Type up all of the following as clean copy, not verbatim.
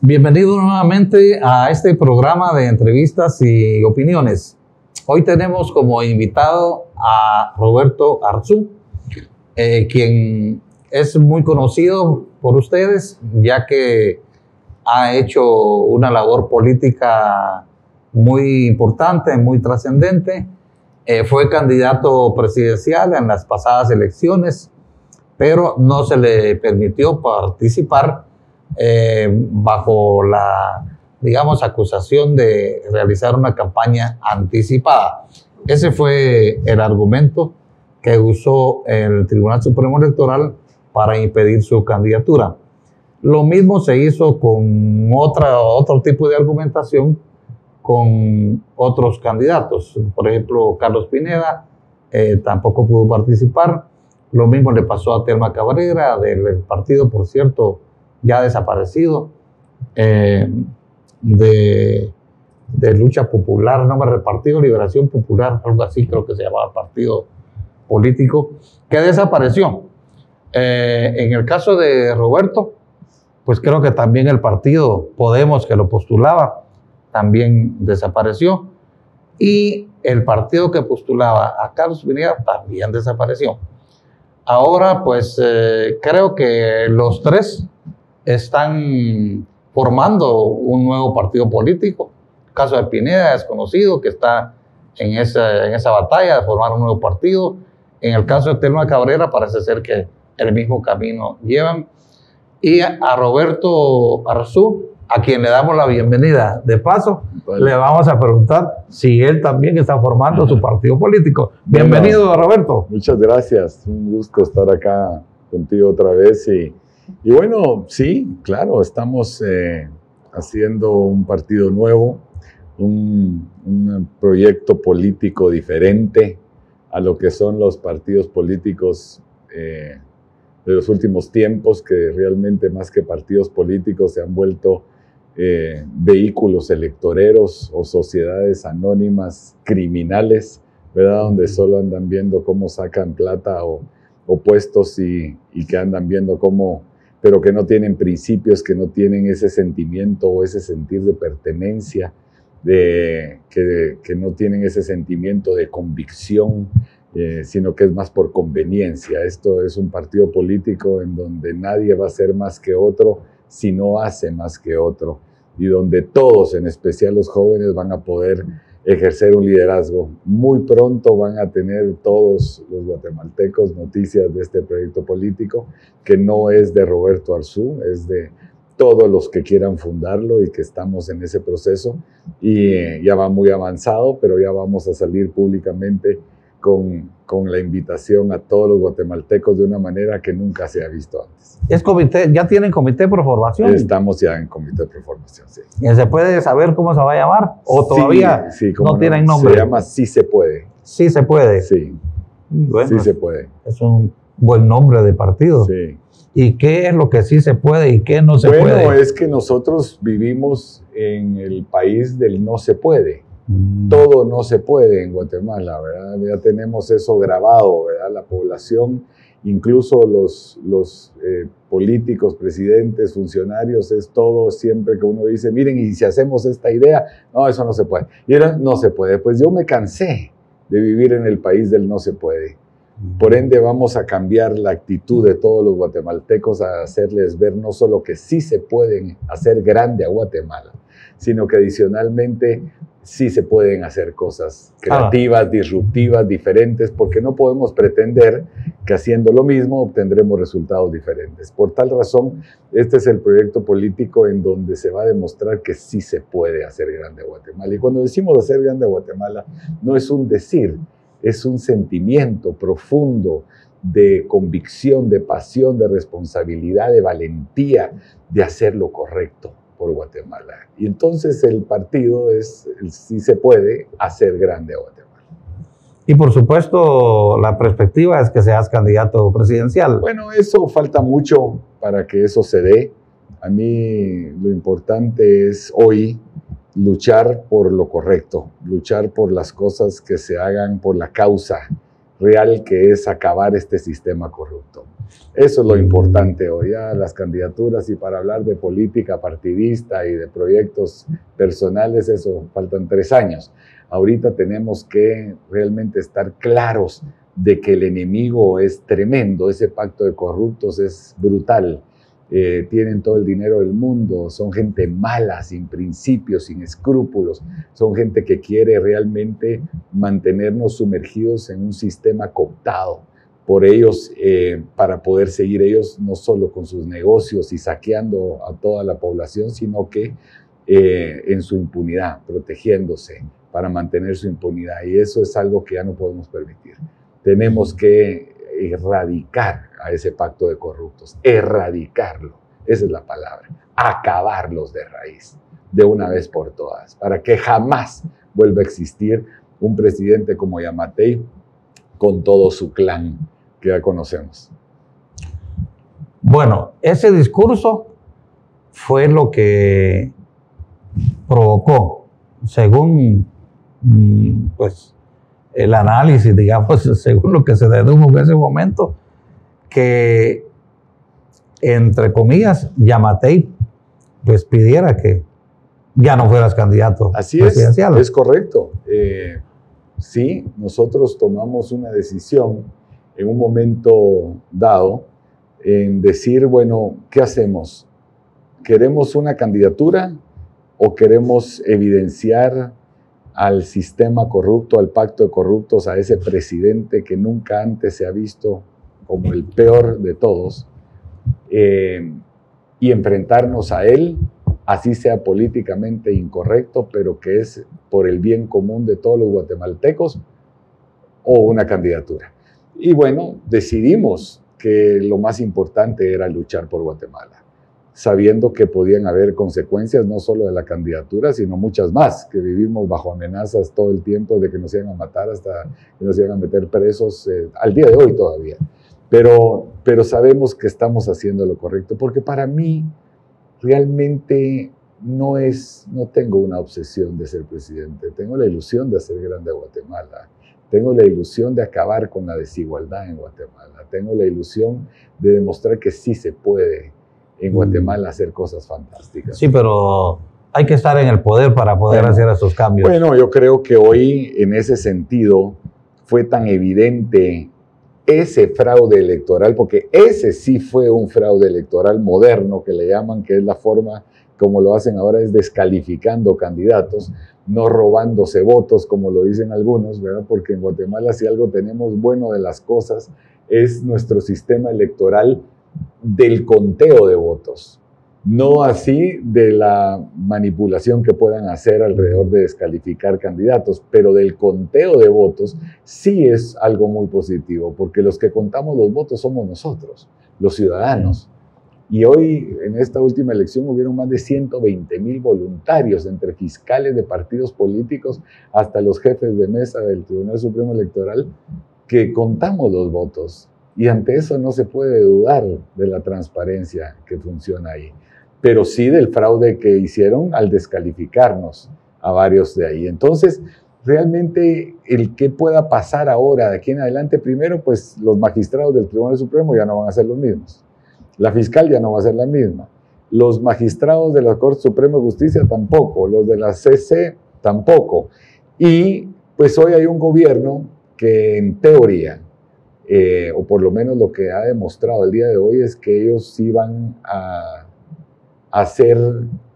Bienvenido nuevamente a este programa de entrevistas y opiniones. Hoy tenemos como invitado a Roberto Arzú, quien es muy conocido por ustedes, ya que ha hecho una labor política muy importante, muy trascendente. Fue candidato presidencial en las pasadas elecciones, pero no se le permitió participar bajo la, digamos, acusación de realizar una campaña anticipada. Ese fue el argumento que usó el Tribunal Supremo Electoral para impedir su candidatura. Lo mismo se hizo con otro tipo de argumentación con otros candidatos. Por ejemplo, Carlos Pineda tampoco pudo participar. Lo mismo le pasó a Telma Cabrera, del partido, por cierto, ya desaparecido, de Lucha Popular, no me Partido Liberación Popular, algo así creo que se llamaba partido político, que desapareció. En el caso de Roberto, pues creo que también el partido Podemos, que lo postulaba, también desapareció, y el partido que postulaba a Carlos Pineda también desapareció. Ahora, pues creo que los tres están formando un nuevo partido político. El caso de Pineda es conocido, que está en esa batalla de formar un nuevo partido. En el caso de Telma Cabrera parece ser que el mismo camino llevan. Y a Roberto Arzú, a quien le damos la bienvenida de paso, le vamos a preguntar si él también está formando su partido político. Bienvenido, bueno, Roberto. Muchas gracias, un gusto estar acá contigo otra vez. Y bueno, sí, claro, estamos haciendo un partido nuevo, un proyecto político diferente a lo que son los partidos políticos de los últimos tiempos, que realmente más que partidos políticos se han vuelto vehículos electoreros o sociedades anónimas criminales, ¿verdad? Donde solo andan viendo cómo sacan plata o puestos y que andan viendo cómo, pero que no tienen principios, que no tienen ese sentimiento o ese sentir de pertenencia, que no tienen ese sentimiento de convicción, sino que es más por conveniencia. Esto es un partido político en donde nadie va a ser más que otro si no hace más que otro, y donde todos, en especial los jóvenes, van a poder ejercer un liderazgo. Muy pronto van a tener todos los guatemaltecos noticias de este proyecto político, que no es de Roberto Arzú, es de todos los que quieran fundarlo y que estamos en ese proceso, y ya va muy avanzado, pero ya vamos a salir públicamente con la invitación a todos los guatemaltecos de una manera que nunca se ha visto antes. ¿Es comité? ¿Ya tienen comité por formación? Estamos ya en comité por formación, sí. ¿Y se puede saber cómo se va a llamar? ¿O todavía sí, no tienen nombre? Se llama Sí se puede. Sí se puede. Sí, bueno, sí se puede. Es un buen nombre de partido. Sí. ¿Y qué es lo que sí se puede y qué no se puede? Bueno, es que nosotros vivimos en el país del no se puede. Todo no se puede en Guatemala, ¿verdad? Ya tenemos eso grabado, ¿verdad? La población, incluso los políticos, presidentes, funcionarios, es todo siempre que uno dice, miren, y si hacemos esta idea, no, eso no se puede. Y era, no se puede. Pues yo me cansé de vivir en el país del no se puede. Por ende, vamos a cambiar la actitud de todos los guatemaltecos, a hacerles ver no solo que sí se pueden hacer grande a Guatemala, sino que adicionalmente sí se pueden hacer cosas creativas, disruptivas, diferentes, porque no podemos pretender que haciendo lo mismo obtendremos resultados diferentes. Por tal razón, este es el proyecto político en donde se va a demostrar que sí se puede hacer grande a Guatemala. Y cuando decimos hacer grande a Guatemala, no es un decir, es un sentimiento profundo de convicción, de pasión, de responsabilidad, de valentía, de hacer lo correcto por Guatemala. Y entonces el partido es, sí se puede hacer grande a Guatemala. Y por supuesto la perspectiva es que seas candidato presidencial. Bueno, eso falta mucho para que eso se dé. A mí lo importante es hoy luchar por lo correcto, luchar por las cosas que se hagan por la causa real, que es acabar este sistema corrupto. Eso es lo importante hoy, ya las candidaturas, y para hablar de política partidista y de proyectos personales, eso faltan 3 años. Ahorita tenemos que realmente estar claros de que el enemigo es tremendo, ese pacto de corruptos es brutal. Tienen todo el dinero del mundo, son gente mala, sin principios, sin escrúpulos, son gente que quiere realmente mantenernos sumergidos en un sistema cooptado por ellos, para poder seguir ellos no solo con sus negocios y saqueando a toda la población, sino que en su impunidad, protegiéndose para mantener su impunidad. Y eso es algo que ya no podemos permitir. Tenemos que erradicar a ese pacto de corruptos, erradicarlo, esa es la palabra, acabarlos de raíz, de una vez por todas, para que jamás vuelva a existir un presidente como Yamatei con todo su clan que ya conocemos. Bueno, ese discurso fue lo que provocó, según pues el análisis, digamos, según lo que se dedujo en ese momento, que, entre comillas, Yamatei pues pidiera que ya no fueras candidato presidencial. Así es correcto. Sí, nosotros tomamos una decisión en un momento dado en decir, bueno, ¿qué hacemos? ¿Queremos una candidatura o queremos evidenciar al sistema corrupto, al pacto de corruptos, a ese presidente que nunca antes se ha visto como el peor de todos, y enfrentarnos a él, así sea políticamente incorrecto, pero que es por el bien común de todos los guatemaltecos, o una candidatura? Y bueno, decidimos que lo más importante era luchar por Guatemala, sabiendo que podían haber consecuencias no solo de la candidatura, sino muchas más, que vivimos bajo amenazas todo el tiempo de que nos iban a matar, hasta que nos iban a meter presos, al día de hoy todavía. Pero sabemos que estamos haciendo lo correcto, porque para mí realmente no tengo una obsesión de ser presidente, tengo la ilusión de hacer grande a Guatemala, tengo la ilusión de acabar con la desigualdad en Guatemala, tengo la ilusión de demostrar que sí se puede en Guatemala hacer cosas fantásticas. Sí, pero hay que estar en el poder para poder hacer esos cambios. Bueno, yo creo que hoy, en ese sentido, fue tan evidente ese fraude electoral, porque ese sí fue un fraude electoral moderno, que le llaman, que es la forma como lo hacen ahora, es descalificando candidatos, no robándose votos, como lo dicen algunos, ¿verdad? Porque en Guatemala, si algo tenemos bueno de las cosas, es nuestro sistema electoral del conteo de votos, no así de la manipulación que puedan hacer alrededor de descalificar candidatos, pero del conteo de votos sí es algo muy positivo, porque los que contamos los votos somos nosotros, los ciudadanos. Y hoy, en esta última elección, hubieron más de 120,000 voluntarios, entre fiscales de partidos políticos hasta los jefes de mesa del Tribunal Supremo Electoral, que contamos los votos. Y ante eso no se puede dudar de la transparencia que funciona ahí, pero sí del fraude que hicieron al descalificarnos a varios de ahí. Entonces, realmente, el que pueda pasar ahora, de aquí en adelante, primero, pues los magistrados del Tribunal Supremo ya no van a ser los mismos. La fiscal ya no va a ser la misma. Los magistrados de la Corte Suprema de Justicia tampoco. Los de la CC tampoco. Y pues hoy hay un gobierno que en teoría, o por lo menos lo que ha demostrado el día de hoy, es que ellos sí van a hacer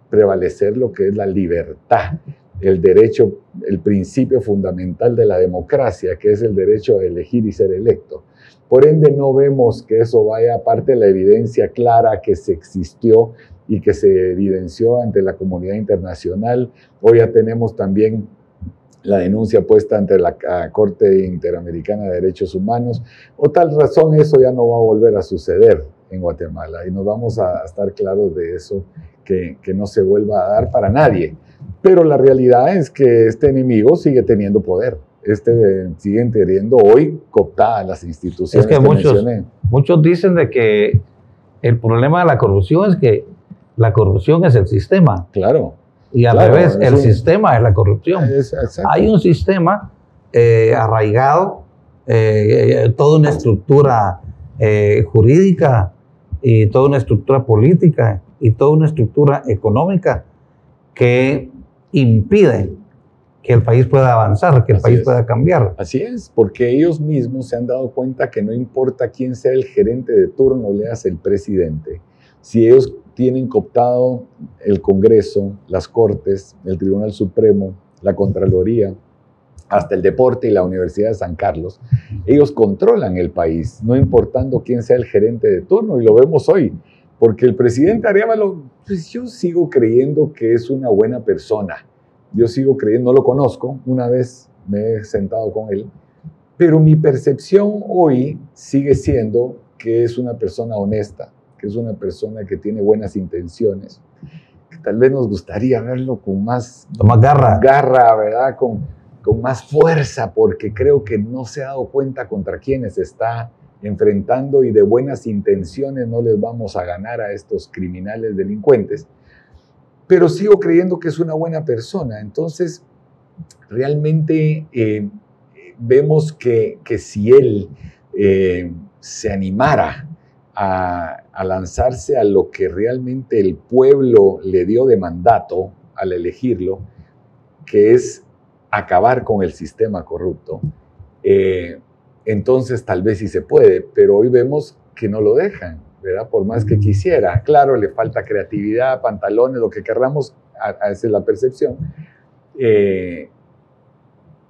prevalecer lo que es la libertad, el derecho, el principio fundamental de la democracia, que es el derecho a elegir y ser electo. Por ende, no vemos que eso vaya, aparte de la evidencia clara que se existió y que se evidenció ante la comunidad internacional. Hoy ya tenemos también la denuncia puesta ante la Corte Interamericana de Derechos Humanos. Por tal razón, eso ya no va a volver a suceder en Guatemala, y nos vamos a estar claros de eso, que no se vuelva a dar para nadie. Pero la realidad es que este enemigo sigue teniendo poder. Siguen teniendo hoy cooptadas las instituciones que muchos dicen de que el problema de la corrupción es que la corrupción es el sistema. Claro. Y al revés, el sistema es la corrupción. Hay un sistema arraigado, toda una estructura jurídica y toda una estructura política y toda una estructura económica que impide que el país pueda avanzar, que el país pueda cambiar. Así es, porque ellos mismos se han dado cuenta que no importa quién sea el gerente de turno, le hace el presidente. Si ellos tienen cooptado el Congreso, las Cortes, el Tribunal Supremo, la Contraloría, hasta el deporte y la Universidad de San Carlos, ellos controlan el país, no importando quién sea el gerente de turno, y lo vemos hoy, porque el presidente Arévalo, pues yo sigo creyendo que es una buena persona, yo sigo creyendo, no lo conozco, una vez me he sentado con él, pero mi percepción hoy sigue siendo que es una persona honesta, que es una persona que tiene buenas intenciones, que tal vez nos gustaría verlo con más garra, ¿verdad? Con más fuerza, porque creo que no se ha dado cuenta contra quienes está enfrentando y de buenas intenciones no les vamos a ganar a estos criminales delincuentes, pero sigo creyendo que es una buena persona. Entonces, realmente vemos que si él se animara a lanzarse a lo que realmente el pueblo le dio de mandato al elegirlo, que es acabar con el sistema corrupto, entonces tal vez sí se puede, pero hoy vemos que no lo dejan, ¿verdad? Por más que quisiera. Claro, le falta creatividad, pantalones, lo que querramos, esa es la percepción.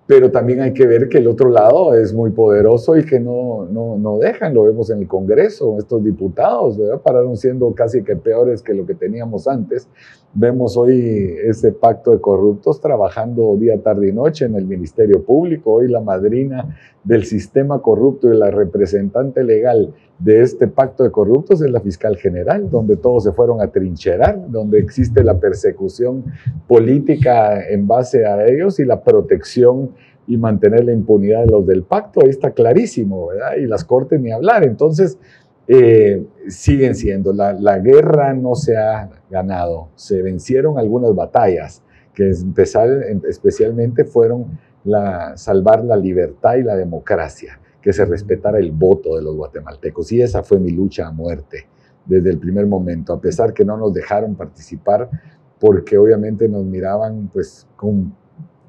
Pero también hay que ver que el otro lado es muy poderoso y que no dejan, lo vemos en el Congreso, estos diputados, ¿verdad? Pararon siendo casi que peores que lo que teníamos antes. Vemos hoy ese pacto de corruptos trabajando día, tarde y noche en el Ministerio Público. Hoy la madrina del sistema corrupto y la representante legal de este pacto de corruptos es la fiscal general, donde todos se fueron a trincherar, donde existe la persecución política en base a ellos y la protección y mantener la impunidad de los del pacto. Ahí está clarísimo, ¿verdad? Y las cortes ni hablar. Entonces, siguen siendo, la guerra no se ha ganado, se vencieron algunas batallas que especialmente fueron salvar la libertad y la democracia, que se respetara el voto de los guatemaltecos, y esa fue mi lucha a muerte desde el primer momento, a pesar que no nos dejaron participar porque obviamente nos miraban pues con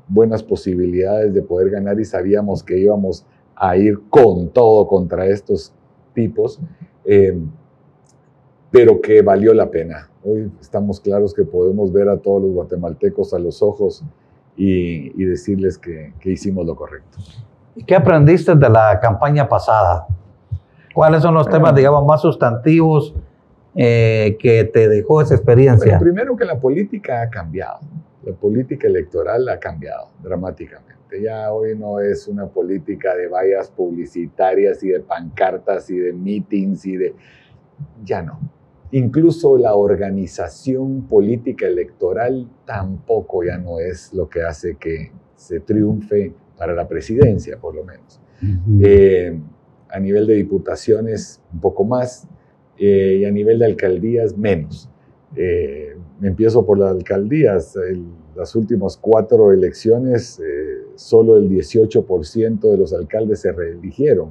buenas posibilidades de poder ganar y sabíamos que íbamos a ir con todo contra estos tipos, pero que valió la pena. Hoy estamos claros que podemos ver a todos los guatemaltecos a los ojos y decirles que hicimos lo correcto. ¿Qué aprendiste de la campaña pasada? ¿Cuáles son los temas, digamos, más sustantivos que te dejó esa experiencia? Bueno, primero que la política ha cambiado. La política electoral ha cambiado dramáticamente. Ya hoy no es una política de vallas publicitarias y de pancartas y de meetings ya no. Incluso la organización política electoral tampoco ya no es lo que hace que se triunfe para la presidencia, por lo menos. A nivel de diputaciones, un poco más, y a nivel de alcaldías, menos. Empiezo por las alcaldías. Las últimas 4 elecciones, solo el 18% de los alcaldes se reeligieron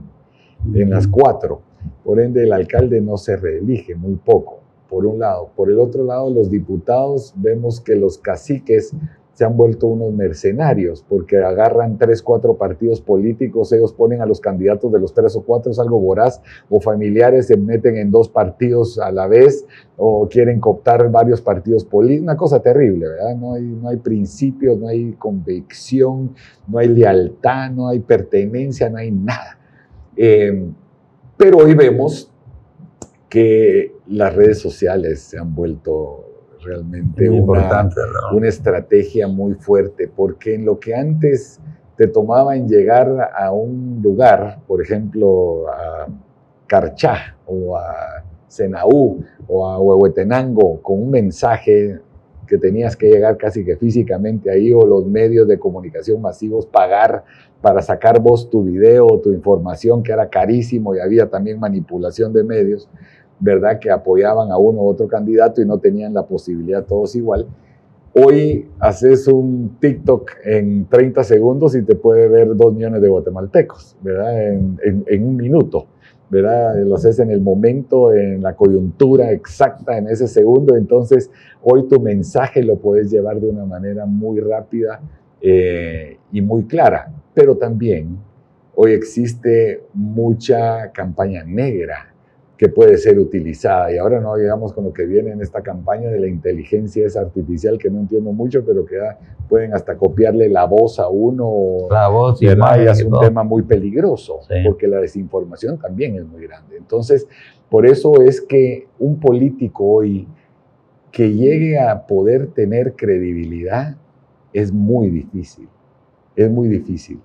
en las 4. Por ende, el alcalde no se reelige, muy poco, por un lado. Por el otro lado, los diputados, vemos que los caciques se han vuelto unos mercenarios, porque agarran 3, 4 partidos políticos, ellos ponen a los candidatos de los 3 o 4, es algo voraz, o familiares se meten en 2 partidos a la vez, o quieren cooptar varios partidos políticos, una cosa terrible, ¿verdad? No hay principios, no hay convicción, no hay lealtad, no hay pertenencia, no hay nada. Pero hoy vemos que las redes sociales se han vuelto realmente una estrategia muy fuerte, porque en lo que antes te tomaba en llegar a un lugar, por ejemplo, a Carchá o a Senaú o a Huehuetenango, con un mensaje que tenías que llegar casi que físicamente ahí, o los medios de comunicación masivos pagar para sacar vos tu video o tu información, que era carísimo, y había también manipulación de medios, ¿verdad?, que apoyaban a uno u otro candidato y no tenían la posibilidad todos igual. Hoy haces un TikTok en 30 segundos y te puede ver 2 millones de guatemaltecos, ¿verdad?, en un minuto. ¿verdad? Lo haces en el momento, en la coyuntura exacta, en ese segundo. Entonces, hoy tu mensaje lo puedes llevar de una manera muy rápida y muy clara. Pero también hoy existe mucha campaña negra que puede ser utilizada. Y ahora no llegamos con lo que viene en esta campaña de la inteligencia artificial, que no entiendo mucho, pero que pueden hasta copiarle la voz a uno. La voz, ¿verdad? Y es un tema muy peligroso, sí, porque la desinformación también es muy grande. Entonces, por eso es que un político hoy que llegue a poder tener credibilidad es muy difícil. Es muy difícil.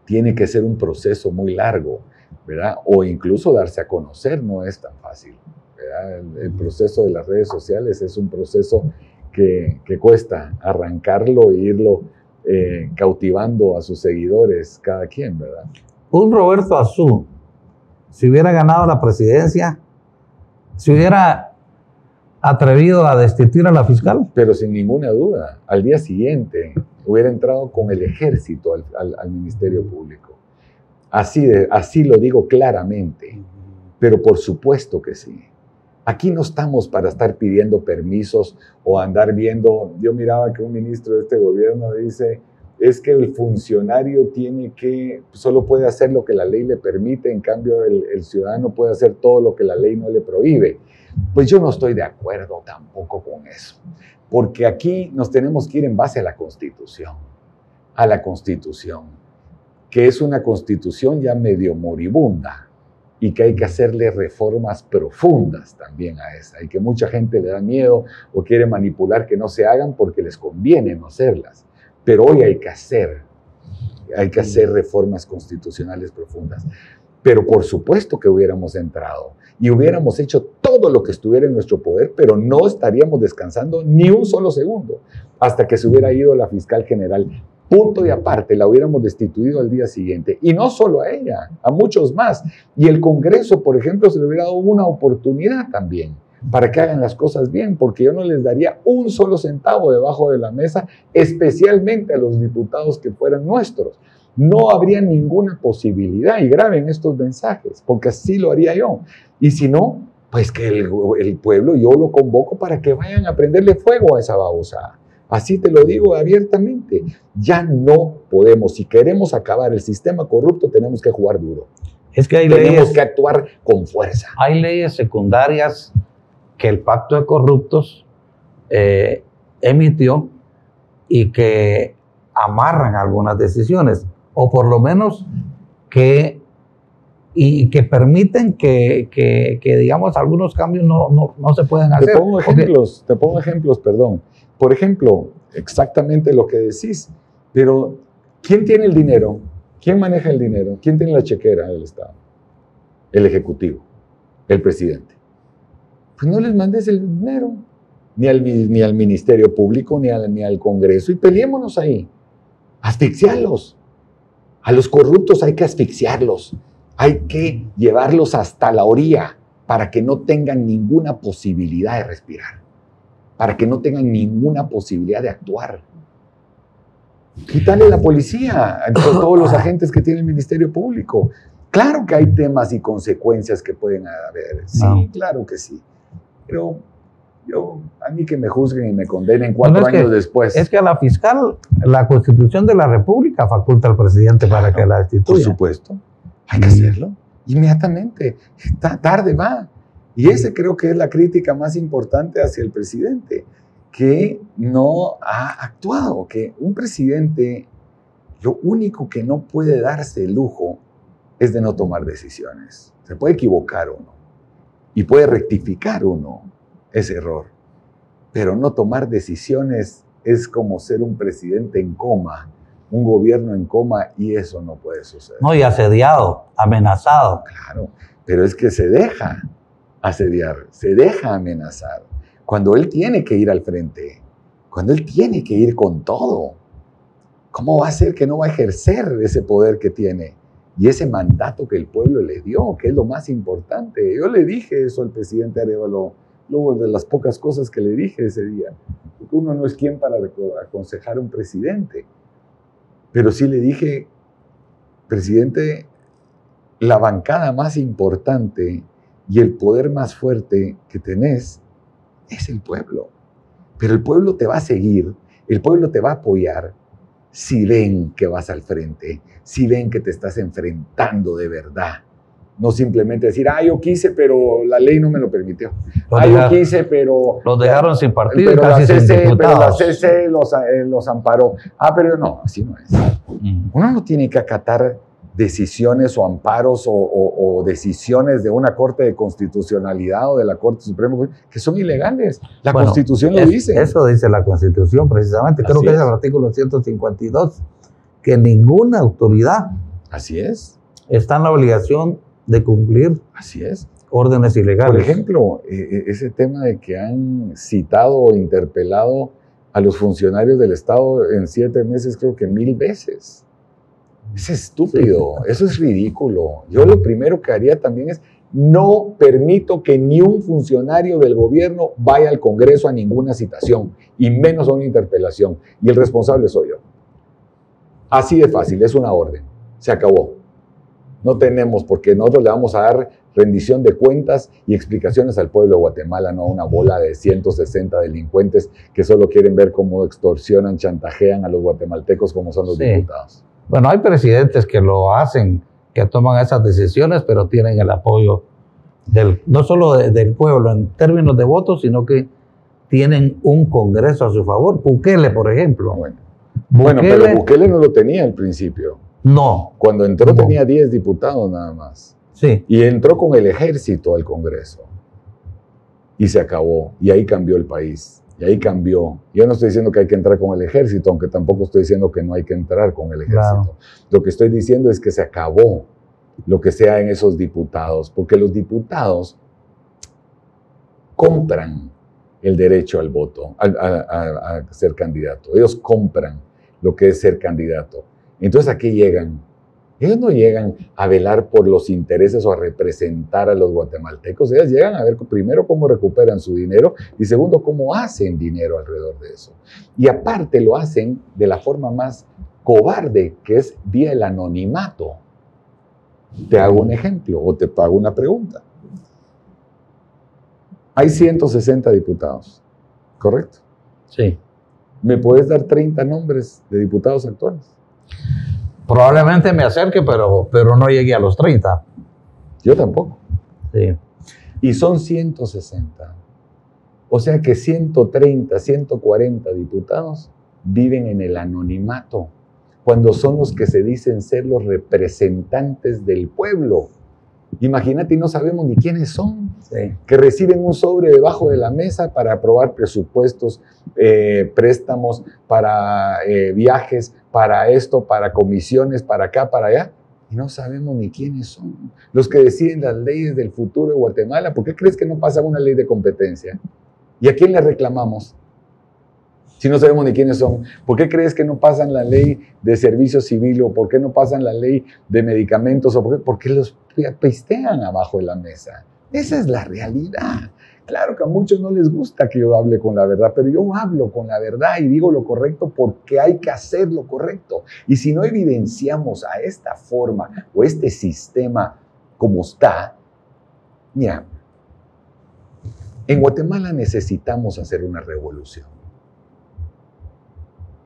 Tiene que ser un proceso muy largo, ¿verdad? O incluso darse a conocer no es tan fácil, ¿verdad? El proceso de las redes sociales es un proceso que cuesta arrancarlo e irlo cautivando a sus seguidores, cada quien, ¿verdad? Un Roberto Arzú, si hubiera ganado la presidencia, se hubiera atrevido a destituir a la fiscal. Pero sin ninguna duda, al día siguiente hubiera entrado con el ejército al Ministerio Público. Así lo digo claramente, pero por supuesto que sí. Aquí no estamos para estar pidiendo permisos o andar viendo. Yo miraba que un ministro de este gobierno dice, es que el funcionario solo puede hacer lo que la ley le permite, en cambio el ciudadano puede hacer todo lo que la ley no le prohíbe. Pues yo no estoy de acuerdo tampoco con eso, porque aquí nos tenemos que ir en base a la Constitución, que es una Constitución ya medio moribunda y que hay que hacerle reformas profundas también a esa, y que mucha gente le da miedo o quiere manipular que no se hagan porque les conviene no hacerlas. Pero hoy hay que hacer reformas constitucionales profundas. Pero por supuesto que hubiéramos entrado y hubiéramos hecho todo lo que estuviera en nuestro poder, pero no estaríamos descansando ni un solo segundo hasta que se hubiera ido la fiscal general. Punto y aparte, la hubiéramos destituido al día siguiente. Y no solo a ella, a muchos más. Y el Congreso, por ejemplo, se le hubiera dado una oportunidad también para que hagan las cosas bien, porque yo no les daría un solo centavo debajo de la mesa, especialmente a los diputados que fueran nuestros. No habría ninguna posibilidad, y graben estos mensajes, porque así lo haría yo. Y si no, pues que el pueblo, yo lo convoco para que vayan a prenderle fuego a esa babosada. Así te lo digo abiertamente. Ya no podemos. Si queremos acabar el sistema corrupto, tenemos que jugar duro. Es que tenemos que actuar con fuerza. Hay leyes secundarias que el Pacto de Corruptos emitió y que amarran algunas decisiones, o por lo menos que permiten que digamos, algunos cambios no se pueden hacer. Te pongo ejemplos, perdón. Por ejemplo, exactamente lo que decís, pero ¿quién tiene el dinero? ¿Quién maneja el dinero? ¿Quién tiene la chequera del Estado? El Ejecutivo, el presidente. Pues no les mandes el dinero, ni al Ministerio Público, ni al Congreso, y peleémonos ahí. Asfixiarlos. A los corruptos hay que asfixiarlos. Hay que llevarlos hasta la orilla para que no tengan ninguna posibilidad de respirar, para que no tengan ninguna posibilidad de actuar. Quítale la policía a todos los agentes que tiene el Ministerio Público. Claro que hay temas y consecuencias que pueden haber. Sí, claro que sí. Pero a mí que me juzguen y me condenen 4 años después. Es que a la fiscal, la Constitución de la República faculta al presidente para que la destituya. Por supuesto. Hay que hacerlo inmediatamente. Tarde va. Y ese creo que es la crítica más importante hacia el presidente, que no ha actuado, que un presidente lo único que no puede darse el lujo es de no tomar decisiones. Se puede equivocar uno y puede rectificar uno ese error, pero no tomar decisiones es como ser un presidente en coma, un gobierno en coma, y eso no puede suceder. No, y asediado, amenazado. Claro, pero es que se deja asediar, se deja amenazar, cuando él tiene que ir al frente, cuando él tiene que ir con todo. ¿Cómo va a ser que no va a ejercer ese poder que tiene y ese mandato que el pueblo le dio, que es lo más importante? Yo le dije eso al presidente Arévalo, luego de las pocas cosas que le dije ese día, porque uno no es quien para aconsejar a un presidente, pero sí le dije, presidente, la bancada más importante y el poder más fuerte que tenés es el pueblo. Pero el pueblo te va a seguir, el pueblo te va a apoyar si ven que vas al frente, si ven que te estás enfrentando de verdad. No simplemente decir, yo quise, pero la ley no me lo permitió. Yo quise, pero... Los dejaron sin partido, pero casi sin diputados. Pero la CC los amparó. Pero no, así no es. Uno no tiene que acatar decisiones o amparos o decisiones de una Corte de Constitucionalidad o de la Corte Suprema que son ilegales. La Constitución lo dice. Eso dice la Constitución precisamente. Creo que es el artículo 152, que ninguna autoridad está en la obligación de cumplir órdenes ilegales. Por ejemplo, ese tema de que han citado o interpelado a los funcionarios del Estado en 7 meses, creo que 1000 veces. Es estúpido, eso es ridículo. Yo lo primero que haría también es, no permito que ni un funcionario del gobierno vaya al Congreso a ninguna citación, y menos a una interpelación, y el responsable soy yo. Así de fácil, es una orden, se acabó. No tenemos, porque nosotros le vamos a dar rendición de cuentas y explicaciones al pueblo de Guatemala, no a una bola de 160 delincuentes que solo quieren ver cómo extorsionan, chantajean a los guatemaltecos como son los diputados. Bueno, hay presidentes que lo hacen, que toman esas decisiones, pero tienen el apoyo no solo del pueblo en términos de votos, sino que tienen un Congreso a su favor. Bukele, por ejemplo. Bueno, pero Bukele no lo tenía al principio. No. Cuando entró tenía 10 diputados nada más. Sí. Y entró con el ejército al Congreso. Y se acabó. Y ahí cambió el país. Y ahí cambió. Yo no estoy diciendo que hay que entrar con el ejército, aunque tampoco estoy diciendo que no hay que entrar con el ejército. Claro. Lo que estoy diciendo es que se acabó lo que sea en esos diputados, porque los diputados compran el derecho al voto, a ser candidato. Ellos compran lo que es ser candidato. Entonces, ¿a qué llegan? Ellos no llegan a velar por los intereses o a representar a los guatemaltecos. Ellos llegan a ver primero cómo recuperan su dinero y segundo, cómo hacen dinero alrededor de eso. Y aparte lo hacen de la forma más cobarde, que es vía el anonimato. Te hago un ejemplo o te hago una pregunta. Hay 160 diputados, ¿correcto? Sí. ¿Me puedes dar 30 nombres de diputados actuales? Probablemente me acerque, pero no llegué a los 30. Yo tampoco. Sí. Y son 160. O sea que 130, 140 diputados viven en el anonimato, cuando son los que se dicen ser los representantes del pueblo. Imagínate, y no sabemos ni quiénes son, que reciben un sobre debajo de la mesa para aprobar presupuestos, préstamos, para viajes, para esto, para comisiones, para acá, para allá, y no sabemos ni quiénes son. Los que deciden las leyes del futuro de Guatemala. ¿Por qué crees que no pasa una ley de competencia? ¿Y a quién le reclamamos? Si no sabemos ni quiénes son. ¿Por qué crees que no pasan la ley de servicio civil o por qué no pasan la ley de medicamentos? ¿O por qué los pistean abajo de la mesa? Esa es la realidad. Claro que a muchos no les gusta que yo hable con la verdad, pero yo hablo con la verdad y digo lo correcto porque hay que hacer lo correcto. Y si no evidenciamos a esta forma o este sistema como está, mira, en Guatemala necesitamos hacer una revolución.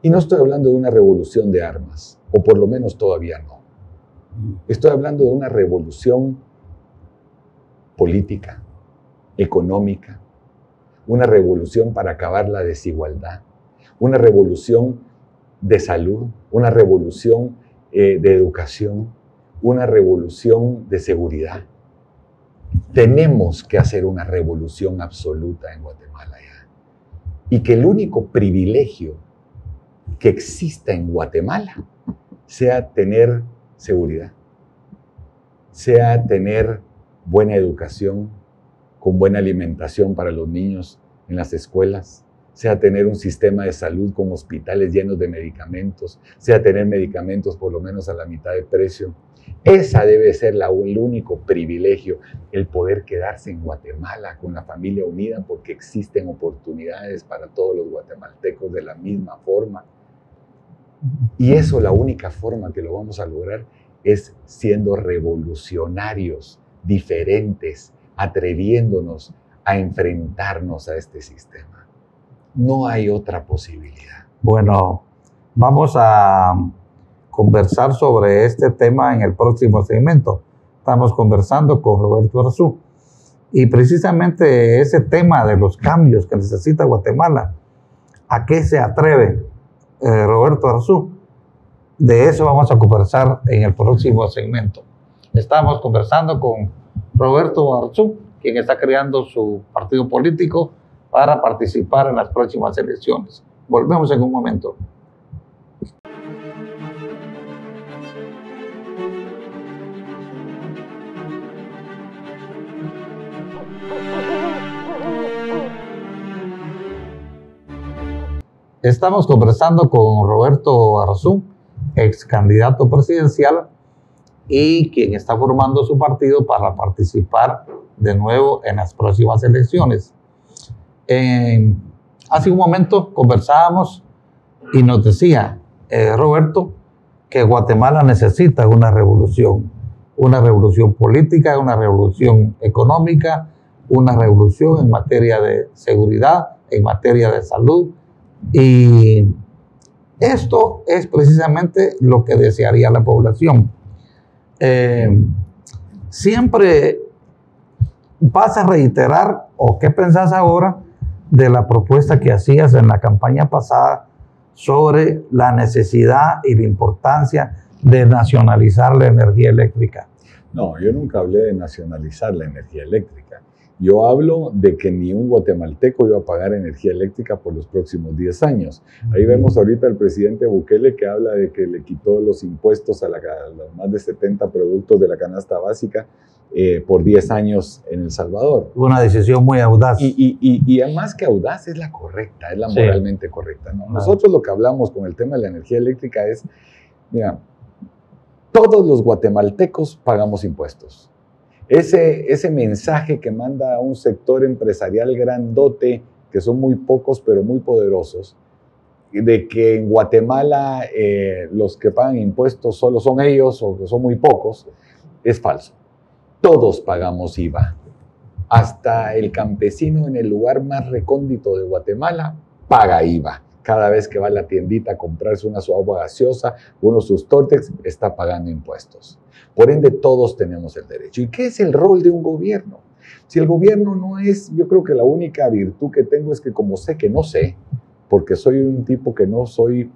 Y no estoy hablando de una revolución de armas, o por lo menos todavía no. Estoy hablando de una revolución política, económica, una revolución para acabar la desigualdad, una revolución de salud, una revolución de educación, una revolución de seguridad. Tenemos que hacer una revolución absoluta en Guatemala ya. Y que el único privilegio que exista en Guatemala sea tener seguridad, sea tener buena educación, con buena alimentación para los niños en las escuelas, sea tener un sistema de salud con hospitales llenos de medicamentos, sea tener medicamentos por lo menos a la mitad de precio. Esa debe ser el único privilegio, el poder quedarse en Guatemala con la familia unida, porque existen oportunidades para todos los guatemaltecos de la misma forma. Y eso, la única forma que lo vamos a lograr es siendo revolucionarios, diferentes, atreviéndonos a enfrentarnos a este sistema. No hay otra posibilidad. Bueno, vamos a conversar sobre este tema en el próximo segmento. Estamos conversando con Roberto Arzú. Y precisamente ese tema de los cambios que necesita Guatemala, ¿a qué se atreve Roberto Arzú? De eso vamos a conversar en el próximo segmento. Estamos conversando con Roberto Arzú, quien está creando su partido político para participar en las próximas elecciones. Volvemos en un momento. Estamos conversando con Roberto Arzú, ex candidato presidencial y quien está formando su partido para participar de nuevo en las próximas elecciones. Hace un momento conversábamos y nos decía Roberto que Guatemala necesita una revolución política, una revolución económica, una revolución en materia de seguridad, en materia de salud. Y esto es precisamente lo que desearía la población. Siempre vas a reiterar, o qué pensás ahora de la propuesta que hacías en la campaña pasada sobre la necesidad y la importancia de nacionalizar la energía eléctrica. No, yo nunca hablé de nacionalizar la energía eléctrica. Yo hablo de que ni un guatemalteco iba a pagar energía eléctrica por los próximos 10 años. Ahí vemos ahorita al presidente Bukele que habla de que le quitó los impuestos a los más de 70 productos de la canasta básica por 10 años en El Salvador. Una decisión muy audaz. Y además que audaz es la correcta, es la moralmente correcta, ¿no? Nosotros lo que hablamos con el tema de la energía eléctrica es, mira, todos los guatemaltecos pagamos impuestos. Ese mensaje que manda un sector empresarial grandote, que son muy pocos pero muy poderosos, de que en Guatemala los que pagan impuestos solo son ellos o que son muy pocos, es falso. Todos pagamos IVA. Hasta el campesino en el lugar más recóndito de Guatemala paga IVA. Cada vez que va a la tiendita a comprarse una su agua gaseosa, uno sus Tortex, está pagando impuestos. Por ende, todos tenemos el derecho. ¿Y qué es el rol de un gobierno? Si el gobierno no es, yo creo que la única virtud que tengo es que como sé que no sé, porque soy un tipo que no soy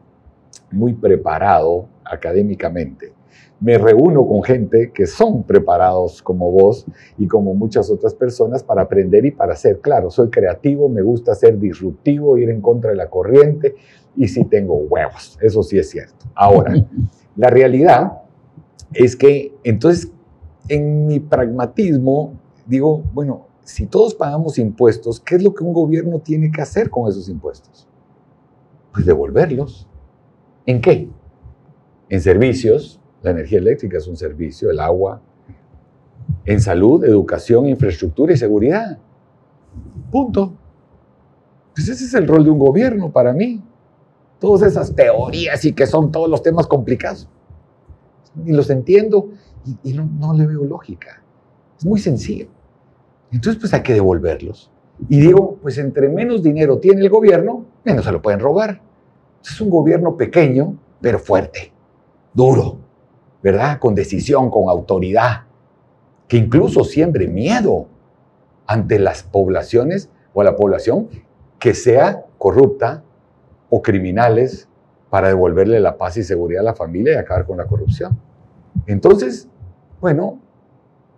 muy preparado académicamente, me reúno con gente que son preparados como vos y como muchas otras personas para aprender y para ser. Claro, soy creativo, me gusta ser disruptivo, ir en contra de la corriente y sí tengo huevos, eso sí es cierto. Ahora, la realidad es que entonces en mi pragmatismo digo, bueno, si todos pagamos impuestos, ¿qué es lo que un gobierno tiene que hacer con esos impuestos? Pues devolverlos. ¿En qué? En servicios. La energía eléctrica es un servicio, el agua, en salud, educación, infraestructura y seguridad. Punto. Pues ese es el rol de un gobierno para mí. Todas esas teorías y que son todos los temas complicados. Ni los entiendo y no le veo lógica. Es muy sencillo. Entonces, pues hay que devolverlos. Y digo, pues entre menos dinero tiene el gobierno, menos se lo pueden robar. Es un gobierno pequeño, pero fuerte, duro, ¿verdad? Con decisión, con autoridad, que incluso siembre miedo ante las poblaciones o a la población que sea corrupta o criminales para devolverle la paz y seguridad a la familia y acabar con la corrupción. Entonces, bueno,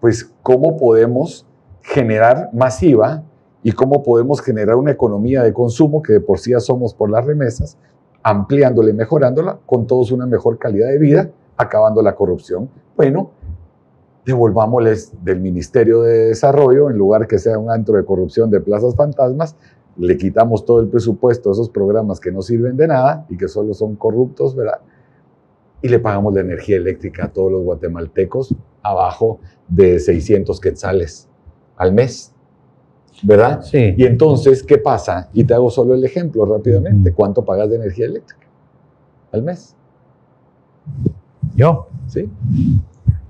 pues ¿cómo podemos generar más IVA y cómo podemos generar una economía de consumo que de por sí ya somos por las remesas, ampliándola y mejorándola con todos una mejor calidad de vida, acabando la corrupción? Bueno, devolvámosles del Ministerio de Desarrollo, en lugar que sea un antro de corrupción de plazas fantasmas, le quitamos todo el presupuesto a esos programas que no sirven de nada y que solo son corruptos, ¿verdad? Y le pagamos la energía eléctrica a todos los guatemaltecos abajo de 600 quetzales al mes, ¿verdad? Sí. Y entonces, ¿qué pasa? Y te hago solo el ejemplo rápidamente. ¿Cuánto pagas de energía eléctrica al mes? ¿Yo? ¿Sí?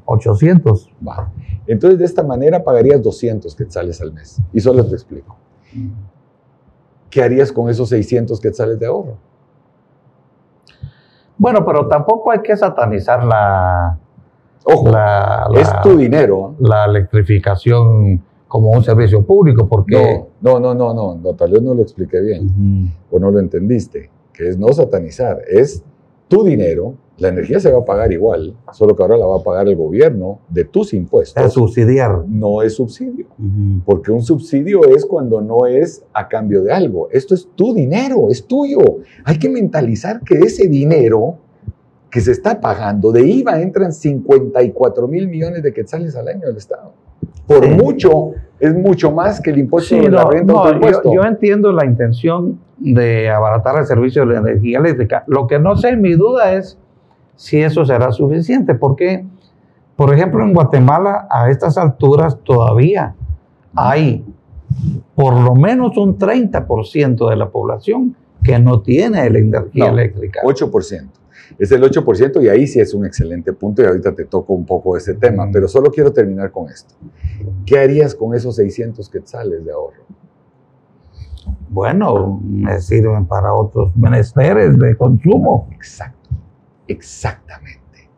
800. Va. Entonces, de esta manera pagarías 200 quetzales al mes. Y solo te explico. ¿Qué harías con esos 600 quetzales de ahorro? Bueno, pero tampoco hay que satanizar Ojo, es tu dinero. La electrificación como un servicio público, porque... No, tal vez no lo expliqué bien, o no lo entendiste, que es no satanizar, es tu dinero, la energía se va a pagar igual, solo que ahora la va a pagar el gobierno de tus impuestos. Es subsidiar. No es subsidio, porque un subsidio es cuando no es a cambio de algo. Esto es tu dinero, es tuyo. Hay que mentalizar que ese dinero que se está pagando, de IVA entran 54,000 millones de quetzales al año del Estado. Por mucho, es mucho más que el impuesto de la renta o impuesto. Yo entiendo la intención de abaratar el servicio de la energía eléctrica. Lo que no sé, mi duda es si eso será suficiente, porque, por ejemplo, en Guatemala, a estas alturas todavía hay por lo menos un 30% de la población que no tiene la energía eléctrica. 8%. Es el 8% y ahí sí es un excelente punto y ahorita te toco un poco ese tema, pero solo quiero terminar con esto. ¿Qué harías con esos 600 quetzales de ahorro? Bueno, me sirven para otros menesteres de consumo. Exacto, exactamente.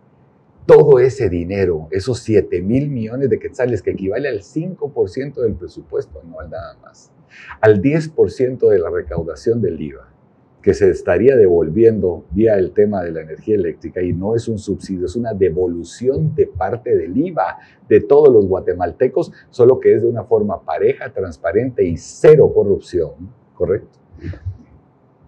Todo ese dinero, esos 7,000 millones de quetzales, que equivale al 5% del presupuesto anual nada más, al 10% de la recaudación del IVA, que se estaría devolviendo vía el tema de la energía eléctrica, y no es un subsidio, es una devolución de parte del IVA de todos los guatemaltecos, solo que es de una forma pareja, transparente y cero corrupción, ¿correcto?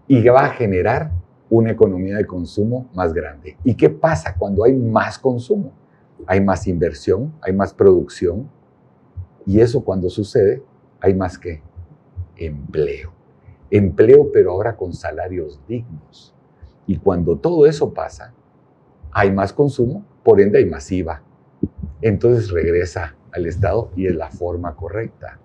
Y va a generar una economía de consumo más grande. ¿Y qué pasa cuando hay más consumo? Hay más inversión, hay más producción, y eso cuando sucede, hay más ¿qué? Empleo. Empleo, pero ahora con salarios dignos. Y cuando todo eso pasa, hay más consumo, por ende hay más IVA. Entonces regresa al Estado y es la forma correcta.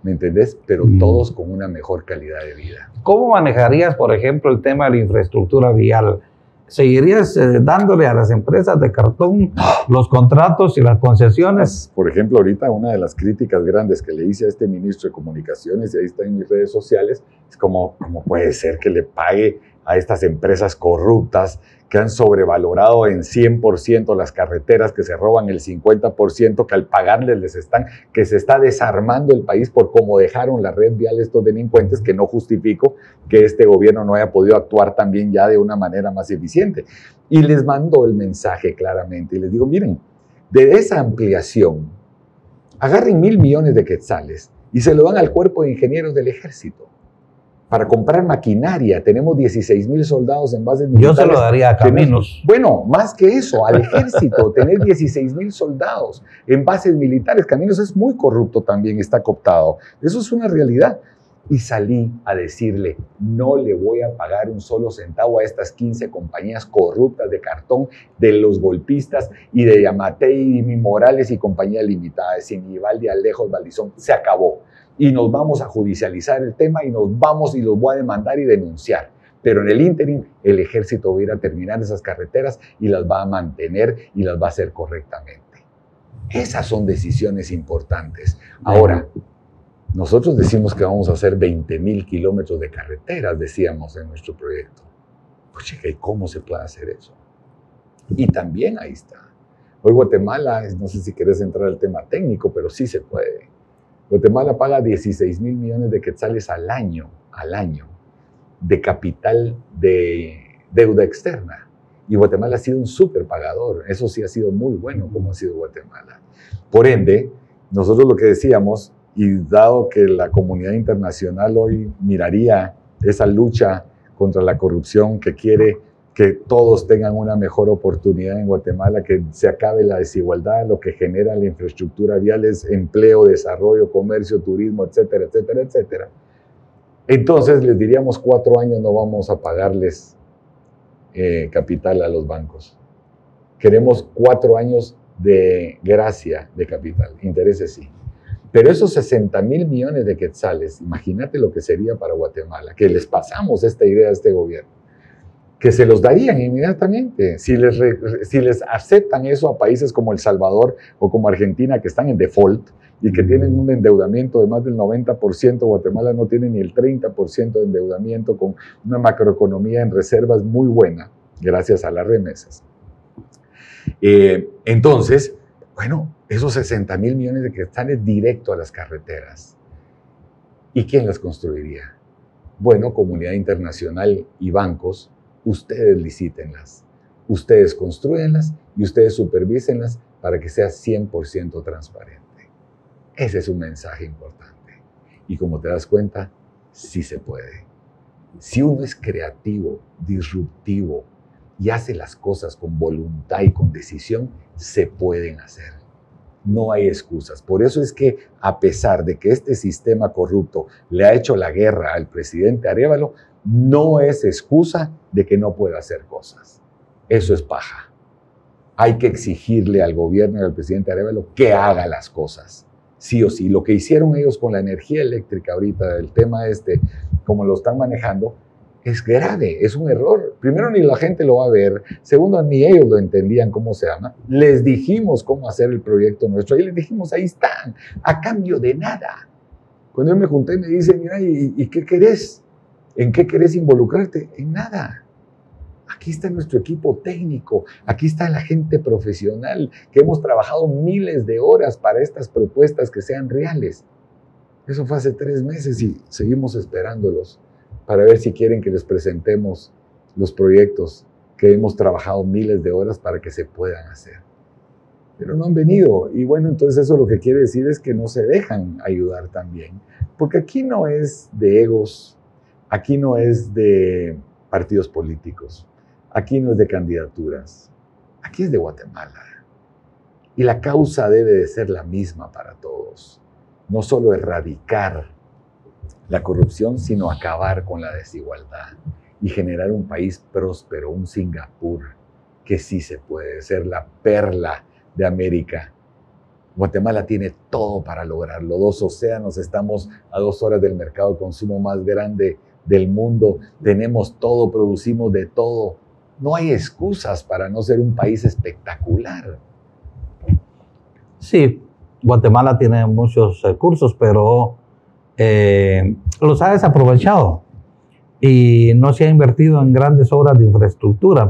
¿Me entendés? Pero todos con una mejor calidad de vida. ¿Cómo manejarías, por ejemplo, el tema de la infraestructura vial? ¿Seguirías dándole a las empresas de cartón los contratos y las concesiones? Por ejemplo, ahorita una de las críticas grandes que le hice a este ministro de Comunicaciones, y ahí está en mis redes sociales, es cómo puede ser que le pague a estas empresas corruptas que han sobrevalorado en 100% las carreteras, que se roban el 50%, que al pagarles que se está desarmando el país por cómo dejaron la red vial estos delincuentes, que no justifico que este gobierno no haya podido actuar también ya de una manera más eficiente. Y les mando el mensaje claramente y les digo, miren, de esa ampliación, agarren 1,000 millones de quetzales y se lo dan al cuerpo de ingenieros del ejército para comprar maquinaria. Tenemos 16,000 soldados en bases militares. Yo se lo daría a Caminos. Bueno, más que eso, al ejército. Tener 16,000 soldados en bases militares. Caminos es muy corrupto también, está cooptado. Eso es una realidad. Y salí a decirle, no le voy a pagar un solo centavo a estas 15 compañías corruptas de cartón, de los golpistas y de Yamatei, y Morales y compañía limitada, de Sinibaldi, Alejos, Valdizón. Se acabó. Y nos vamos a judicializar el tema y nos vamos y los voy a demandar y denunciar. Pero en el ínterin, el ejército va a ir a terminar esas carreteras y las va a mantener y las va a hacer correctamente. Esas son decisiones importantes. Ahora, nosotros decimos que vamos a hacer 20,000 kilómetros de carreteras, decíamos en nuestro proyecto. Pues chica, ¿y cómo se puede hacer eso? Y también ahí está. Hoy Guatemala, no sé si querés entrar al tema técnico, pero sí se puede. Guatemala paga 16,000 millones de quetzales al año de capital de deuda externa. Y Guatemala ha sido un súper pagador. Eso sí ha sido muy bueno como ha sido Guatemala. Por ende, nosotros lo que decíamos, y dado que la comunidad internacional hoy miraría esa lucha contra la corrupción, que quiere que todos tengan una mejor oportunidad en Guatemala, que se acabe la desigualdad, lo que genera la infraestructura vial es empleo, desarrollo, comercio, turismo, etcétera, etcétera, etcétera. Entonces les diríamos 4 años no vamos a pagarles capital a los bancos. Queremos 4 años de gracia de capital, intereses sí. Pero esos 60,000 millones de quetzales, imagínate lo que sería para Guatemala, que les pasamos esta idea a este gobierno, que se los darían inmediatamente. Si les aceptan eso a países como El Salvador o como Argentina, que están en default y que tienen un endeudamiento de más del 90%, Guatemala no tiene ni el 30% de endeudamiento, con una macroeconomía en reservas muy buena, gracias a las remesas. Entonces, bueno, esos 60,000 millones de quetzales directo a las carreteras. ¿Y quién las construiría? Bueno, comunidad internacional y bancos, ustedes licítenlas, ustedes construyenlas y ustedes supervísenlas para que sea 100% transparente. Ese es un mensaje importante. Y como te das cuenta, sí se puede. Si uno es creativo, disruptivo y hace las cosas con voluntad y con decisión, se pueden hacer. No hay excusas. Por eso es que, a pesar de que este sistema corrupto le ha hecho la guerra al presidente Arévalo, no es excusa de que no pueda hacer cosas. Eso es paja. Hay que exigirle al gobierno y al presidente Arévalo que haga las cosas. Sí o sí. Lo que hicieron ellos con la energía eléctrica ahorita, el tema como lo están manejando, es grave, es un error. Primero, ni la gente lo va a ver. Segundo, ni ellos lo entendían cómo se llama. Les dijimos cómo hacer el proyecto nuestro y les dijimos, ahí están, a cambio de nada. Cuando yo me junté, me dice, mira, ¿y qué querés? ¿En qué querés involucrarte? En nada. Aquí está nuestro equipo técnico, aquí está la gente profesional, que hemos trabajado miles de horas para estas propuestas que sean reales. Eso fue hace 3 meses y seguimos esperándolos para ver si quieren que les presentemos los proyectos que hemos trabajado miles de horas para que se puedan hacer. Pero no han venido. Y bueno, entonces eso lo que quiere decir es que no se dejan ayudar también. Porque aquí no es de egos, aquí no es de partidos políticos, aquí no es de candidaturas, aquí es de Guatemala. Y la causa debe de ser la misma para todos. No solo erradicar la corrupción, sino acabar con la desigualdad y generar un país próspero, un Singapur, que sí se puede ser la perla de América. Guatemala tiene todo para lograrlo. 2 océanos, estamos a 2 horas del mercado de consumo más grande del mundo, tenemos todo, producimos de todo. No hay excusas para no ser un país espectacular. Sí, Guatemala tiene muchos recursos, pero los ha desaprovechado y no se ha invertido en grandes obras de infraestructura.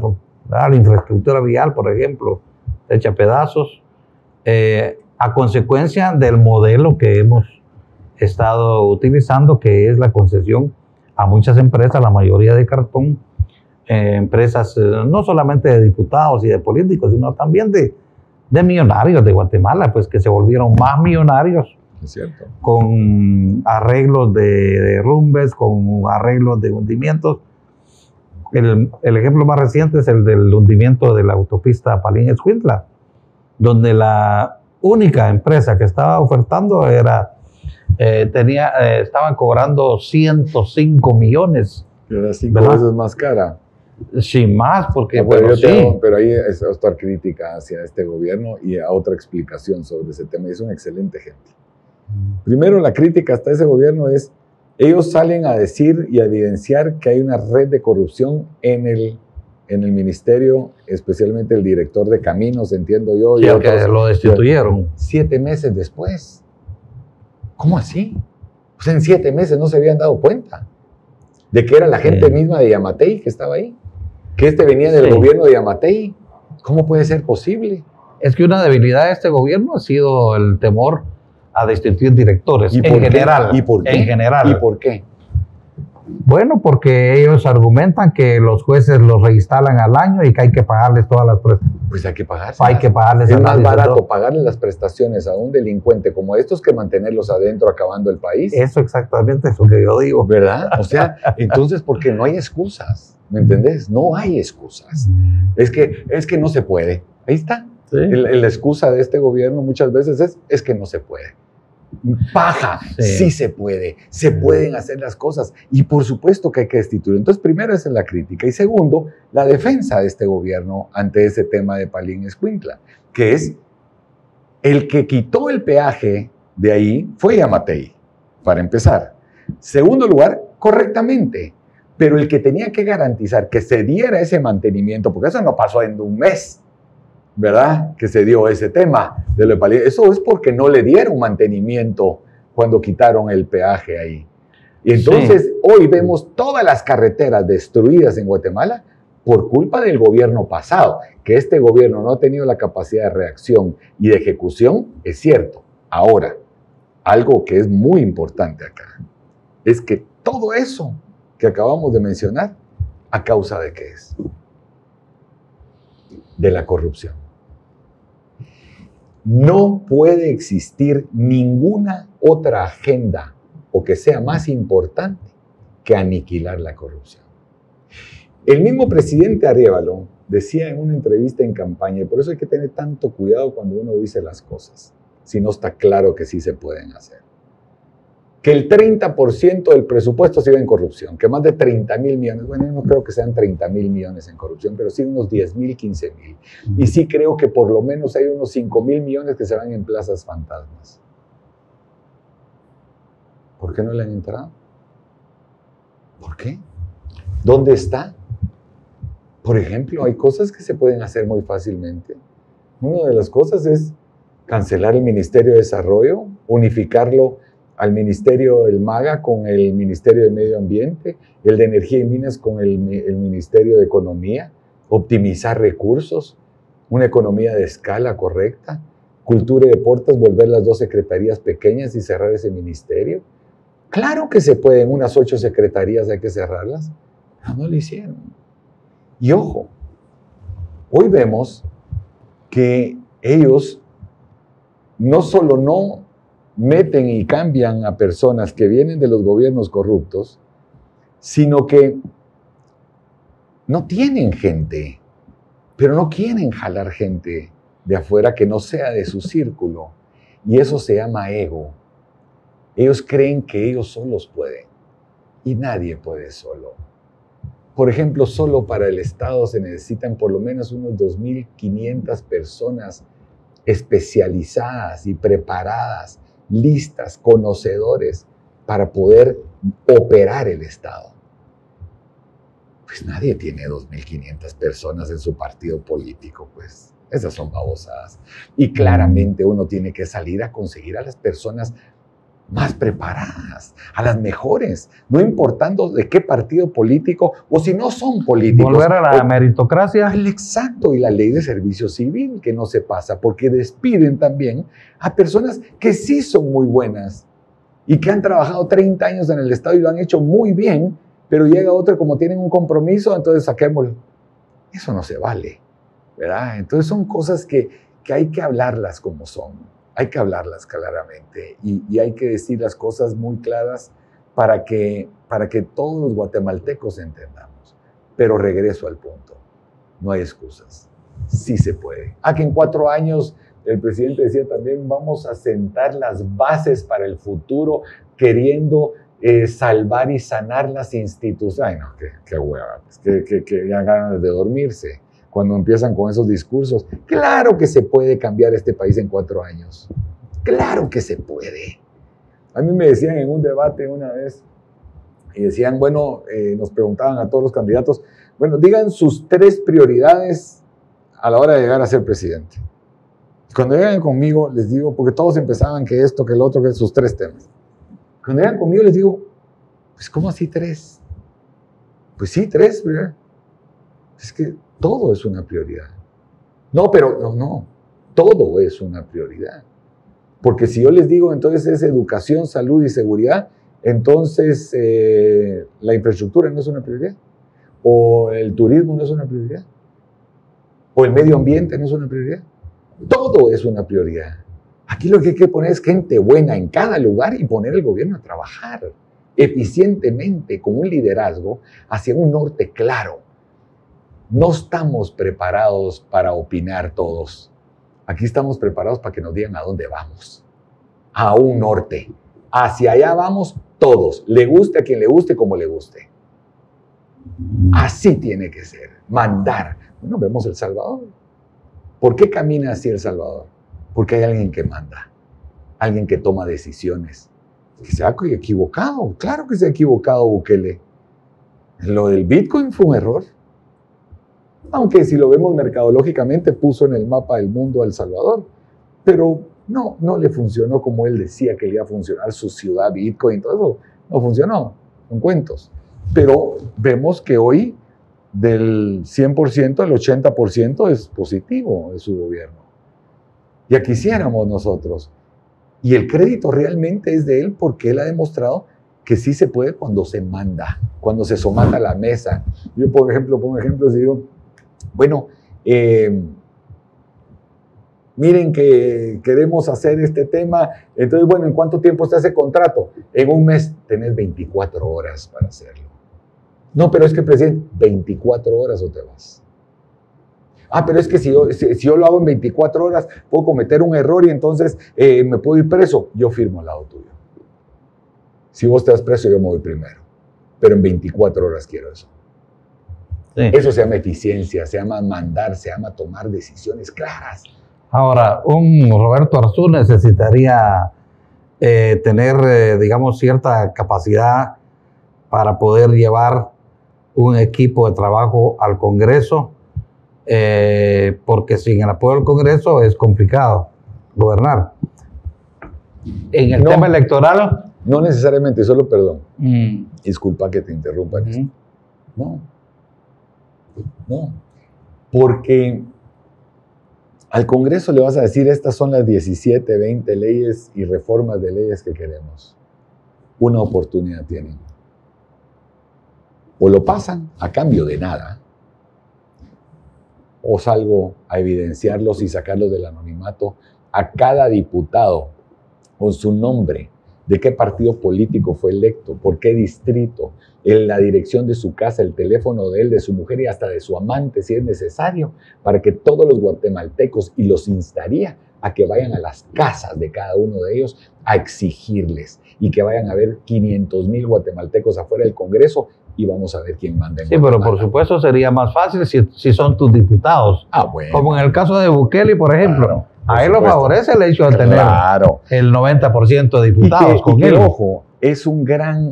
La infraestructura vial, por ejemplo, se echa pedazos a consecuencia del modelo que hemos estado utilizando, que es la concesión a muchas empresas, la mayoría de cartón, empresas no solamente de diputados y de políticos, sino también de millonarios de Guatemala, pues que se volvieron más millonarios. Es cierto. Con arreglos de derrumbes, con arreglos de hundimientos. El ejemplo más reciente es el del hundimiento de la autopista Palín-Escuintla, donde la única empresa que estaba ofertando estaban cobrando 105 millones. Era 5 veces más cara. Sí, más, porque... No, pero ahí es otra crítica hacia este gobierno y a otra explicación sobre ese tema. Es un excelente ejemplo. Primero, la crítica hasta ese gobierno es, ellos salen a decir y a evidenciar que hay una red de corrupción en el ministerio, especialmente el director de caminos, entiendo yo. Sí, que lo destituyeron. 7 meses después. ¿Cómo así? Pues en 7 meses no se habían dado cuenta de que era la gente misma de Yamatei que estaba ahí, que venía del gobierno de Yamatei. ¿Cómo puede ser posible? Es que una debilidad de este gobierno ha sido el temor a destituir directores, en general. ¿Y por qué? En general. ¿Y por qué? Bueno, porque ellos argumentan que los jueces los reinstalan al año y que hay que pagarles todas las prestaciones. Pues hay que pagarles. Hay que pagarles. Es más barato pagarle las prestaciones a un delincuente como estos que mantenerlos adentro acabando el país. Eso exactamente es lo que yo digo. ¿Verdad? O sea, entonces, porque no hay excusas, ¿me entendés? No hay excusas. Es que no se puede. Ahí está. Sí. La excusa de este gobierno muchas veces es que no se puede. Paja, sí se puede, se pueden hacer las cosas y por supuesto que hay que destituir. Entonces, primero esa es la crítica y segundo, la defensa de este gobierno ante ese tema de Palín-Escuintla, que es el que quitó el peaje de ahí fue Yamatei, para empezar. Segundo lugar, correctamente, Pero el que tenía que garantizar que se diera ese mantenimiento, porque eso no pasó en un mes, ¿verdad? Que se dio ese tema de la palidez. Eso es porque no le dieron mantenimiento cuando quitaron el peaje ahí. Y entonces hoy vemos todas las carreteras destruidas en Guatemala por culpa del gobierno pasado. Que este gobierno no ha tenido la capacidad de reacción y de ejecución, es cierto. Ahora, algo que es muy importante acá, es que todo eso que acabamos de mencionar, ¿a causa de qué es? De la corrupción. No puede existir ninguna otra agenda o que sea más importante que aniquilar la corrupción. El mismo presidente Arévalo decía en una entrevista en campaña, y por eso hay que tener tanto cuidado cuando uno dice las cosas, si no está claro que sí se pueden hacer, que el 30% del presupuesto se iba en corrupción, que más de 30,000 millones, bueno, yo no creo que sean 30,000 millones en corrupción, pero sí unos 10,000, 15,000. Y sí creo que por lo menos hay unos 5,000 millones que se van en plazas fantasmas. ¿Por qué no le han entrado? ¿Por qué? ¿Dónde está? Por ejemplo, hay cosas que se pueden hacer muy fácilmente. Una de las cosas es cancelar el Ministerio de Desarrollo, unificarlo al Ministerio del MAGA con el Ministerio de Medio Ambiente, el de Energía y Minas con el Ministerio de Economía, optimizar recursos, una economía de escala correcta, Cultura y Deportes, volver las 2 secretarías pequeñas y cerrar ese ministerio. Claro que se pueden, unas 8 secretarías hay que cerrarlas, pero no lo hicieron. Y ojo, hoy vemos que ellos no solo no meten y cambian a personas que vienen de los gobiernos corruptos, sino que no tienen gente, pero no quieren jalar gente de afuera que no sea de su círculo. Y eso se llama ego. Ellos creen que ellos solos pueden y nadie puede solo. Por ejemplo, solo para el Estado se necesitan por lo menos unos 2,500 personas especializadas y preparadas, listas, conocedores, para poder operar el Estado. Pues nadie tiene 2,500 personas en su partido político, pues. Esas son babosadas. Y claramente uno tiene que salir a conseguir a las personas más preparadas, a las mejores, no importando de qué partido político o si no son políticos. Volver a la meritocracia. Exacto, y la ley de servicio civil que no se pasa, porque despiden también a personas que sí son muy buenas y que han trabajado 30 años en el Estado y lo han hecho muy bien, pero llega otra como tienen un compromiso, entonces saquémoslo. Eso no se vale, ¿verdad? Entonces son cosas que hay que hablarlas como son. Hay que hablarlas claramente y hay que decir las cosas muy claras para que todos los guatemaltecos entendamos. Pero regreso al punto, no hay excusas, sí se puede. Que en 4 años, el presidente decía también, vamos a sentar las bases para el futuro, queriendo salvar y sanar las instituciones. Ay, no, qué hueva, que ya ganas de dormirse. Cuando empiezan con esos discursos, claro que se puede cambiar este país en 4 años. Claro que se puede. A mí me decían en un debate una vez, y decían, bueno, nos preguntaban a todos los candidatos, bueno, digan sus 3 prioridades a la hora de llegar a ser presidente. Cuando llegan conmigo, les digo, porque todos empezaban que esto, que el otro, que sus 3 temas. Cuando llegan conmigo, les digo, pues, ¿cómo así 3? Pues sí, 3, ¿verdad? Es que todo es una prioridad. No, pero no, todo es una prioridad. Porque si yo les digo, entonces es educación, salud y seguridad, entonces la infraestructura no es una prioridad. O el turismo no es una prioridad. O el medio ambiente no es una prioridad. Todo es una prioridad. Aquí lo que hay que poner es gente buena en cada lugar y poner el gobierno a trabajar eficientemente, con un liderazgo hacia un norte claro. No estamos preparados para opinar todos. Aquí estamos preparados para que nos digan a dónde vamos. A un norte. Hacia allá vamos todos. Le guste a quien le guste, como le guste. Así tiene que ser. Mandar. Bueno, vemos El Salvador. ¿Por qué camina así El Salvador? Porque hay alguien que manda. Alguien que toma decisiones. Que se ha equivocado. Claro que se ha equivocado Bukele. Lo del Bitcoin fue un error. Aunque si lo vemos mercadológicamente, puso en el mapa del mundo a El Salvador. Pero no le funcionó como él decía que le iba a funcionar su ciudad Bitcoin, todo eso. No funcionó, son cuentos. Pero vemos que hoy del 100%, el 80% es positivo de su gobierno. Ya quisiéramos nosotros. Y el crédito realmente es de él porque él ha demostrado que sí se puede cuando se manda, cuando se somata a la mesa. Yo, por ejemplo, pongo ejemplos y digo, bueno, miren que queremos hacer este tema, entonces, bueno, ¿en cuánto tiempo está ese contrato? En un mes tenés 24 horas para hacerlo. No, pero es que, presidente, 24 horas o te vas. Ah, pero es que si yo lo hago en 24 horas, puedo cometer un error y entonces me puedo ir preso. Yo firmo al lado tuyo. Si vos te vas preso, yo me voy primero. Pero en 24 horas quiero eso. Sí. Eso se llama eficiencia, se llama mandar, se llama tomar decisiones claras. Ahora, un Roberto Arzú necesitaría tener, digamos, cierta capacidad para poder llevar un equipo de trabajo al Congreso, porque sin el apoyo del Congreso es complicado gobernar. En el tema electoral... No necesariamente, solo perdón. Disculpa que te interrumpa en esto. No, porque al Congreso le vas a decir, estas son las 17, 20 leyes y reformas de leyes que queremos. Una oportunidad tienen. O lo pasan a cambio de nada, o salgo a evidenciarlos y sacarlos del anonimato a cada diputado con su nombre, de qué partido político fue electo, por qué distrito, en la dirección de su casa, el teléfono de él, de su mujer y hasta de su amante, si es necesario, para que todos los guatemaltecos, y los instaría a que vayan a las casas de cada uno de ellos a exigirles, y que vayan a ver 500,000 guatemaltecos afuera del Congreso, y vamos a ver quién manda en Guatemala. Pero por supuesto sería más fácil si son tus diputados. Bueno. Como en el caso de Bukele, por ejemplo. Claro. A él lo favorece el hecho de tener el 90% de diputados con él. Ojo, esa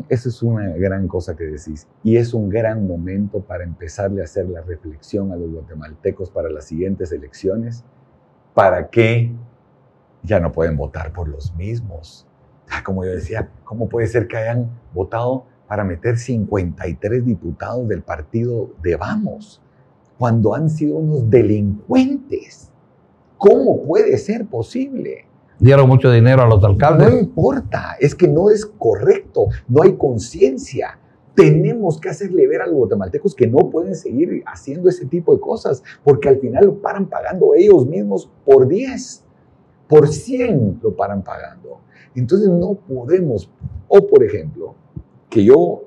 es una gran cosa que decís. Y es un gran momento para empezarle a hacer la reflexión a los guatemaltecos para las siguientes elecciones, para que ya no pueden votar por los mismos. Como yo decía, ¿cómo puede ser que hayan votado para meter 53 diputados del partido de Vamos, cuando han sido unos delincuentes? ¿Cómo puede ser posible? Dieron mucho dinero a los alcaldes. No importa, es que no es correcto, no hay conciencia. Tenemos que hacerle ver a los guatemaltecos que no pueden seguir haciendo ese tipo de cosas, porque al final lo paran pagando ellos mismos por 10, por 100 lo paran pagando. Entonces no podemos, o por ejemplo, que yo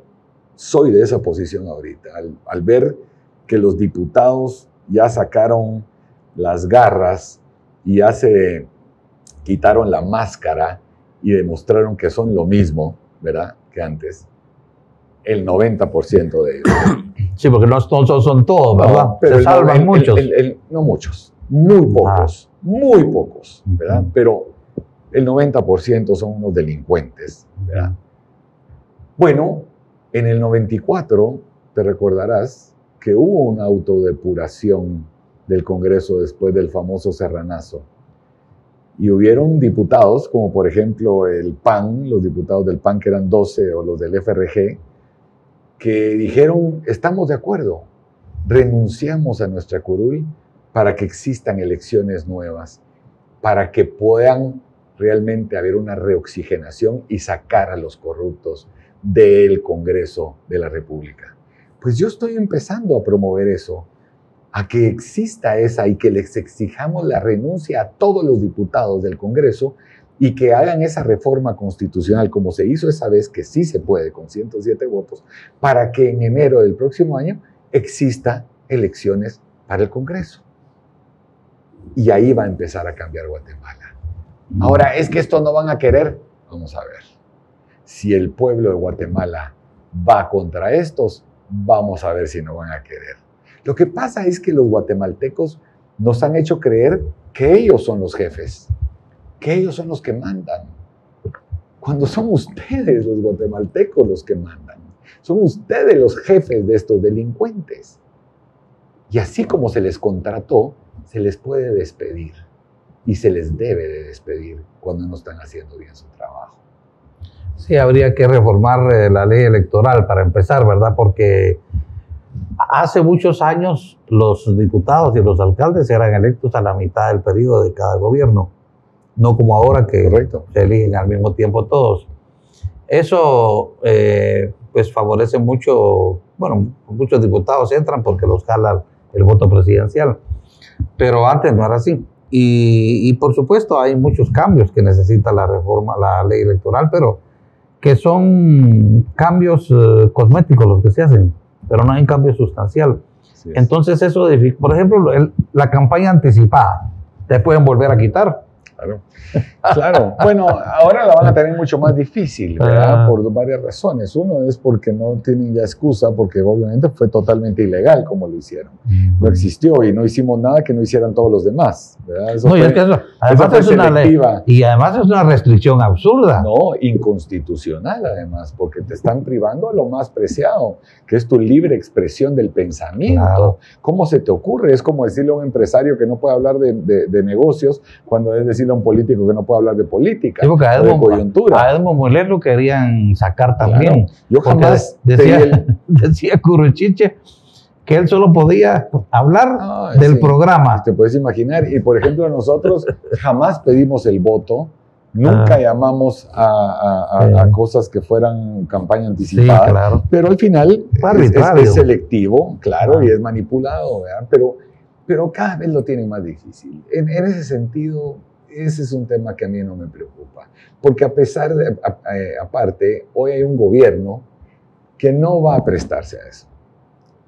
soy de esa posición ahorita, al ver que los diputados ya sacaron las garras y ya se quitaron la máscara y demostraron que son lo mismo, ¿verdad?, que antes. El 90% de ellos. Sí, porque no son todos, ¿verdad? No, pero se salvan muchos. No muchos, muy pocos, ¿verdad? Pero el 90% son unos delincuentes, ¿verdad? Bueno, en el 94, te recordarás que hubo una autodepuración del Congreso después del famoso Serranazo. Y hubieron diputados, como por ejemplo el PAN, los diputados del PAN que eran 12 o los del FRG, que dijeron, estamos de acuerdo, renunciamos a nuestra curul para que existan elecciones nuevas, para que puedan realmente haber una reoxigenación y sacar a los corruptos del Congreso de la República. Pues yo estoy empezando a promover eso, a que exista esa y que les exijamos la renuncia a todos los diputados del Congreso y que hagan esa reforma constitucional como se hizo esa vez, que sí se puede con 107 votos, para que en enero del próximo año exista elecciones para el Congreso. Y ahí va a empezar a cambiar Guatemala. Ahora, ¿es que esto no van a querer? Vamos a ver. Si el pueblo de Guatemala va contra estos, vamos a ver si no van a querer. Lo que pasa es que los guatemaltecos nos han hecho creer que ellos son los jefes, que ellos son los que mandan, cuando son ustedes los guatemaltecos los que mandan. Son ustedes los jefes de estos delincuentes. Y así como se les contrató, se les puede despedir. Y se les debe de despedir cuando no están haciendo bien su trabajo. Sí, habría que reformar la ley electoral para empezar, ¿verdad? Porque hace muchos años los diputados y los alcaldes eran electos a la mitad del periodo de cada gobierno, no como ahora que Correcto. se eligen al mismo tiempo todos. Eso pues favorece mucho, bueno, muchos diputados entran porque los jala el voto presidencial, pero antes no era así. Y por supuesto hay muchos cambios que necesita la reforma, la ley electoral, pero que son cambios cosméticos los que se hacen, pero no hay un cambio sustancial. Sí, Entonces eso, por ejemplo, la campaña anticipada, te pueden volver a quitar. Claro. Claro. Bueno, ahora la van a tener mucho más difícil, ¿verdad? Por varias razones. Uno es porque no tienen ya excusa, porque obviamente fue totalmente ilegal como lo hicieron. No existió y no hicimos nada que no hicieran todos los demás, ¿verdad? Eso no, fue, es que eso, además es una ley, y además es una restricción absurda. No, inconstitucional además, porque te están privando a lo más preciado, que es tu libre expresión del pensamiento. Claro. ¿Cómo se te ocurre? Es como decirle a un empresario que no puede hablar de negocios cuando es decirle a un político que no puede hablar de política, sí, o de coyuntura. A Edmond Muller lo querían sacar también. Claro. Yo jamás decía Curruchiche que él solo podía hablar del programa. Te puedes imaginar. Y por ejemplo, nosotros jamás pedimos el voto, nunca llamamos a cosas que fueran campaña anticipada, sí, claro. Pero al final es selectivo, claro, y es manipulado, ¿verdad? Pero cada vez lo tienen más difícil. En ese sentido, ese es un tema que a mí no me preocupa, porque a pesar de, aparte, hoy hay un gobierno que no va a prestarse a eso,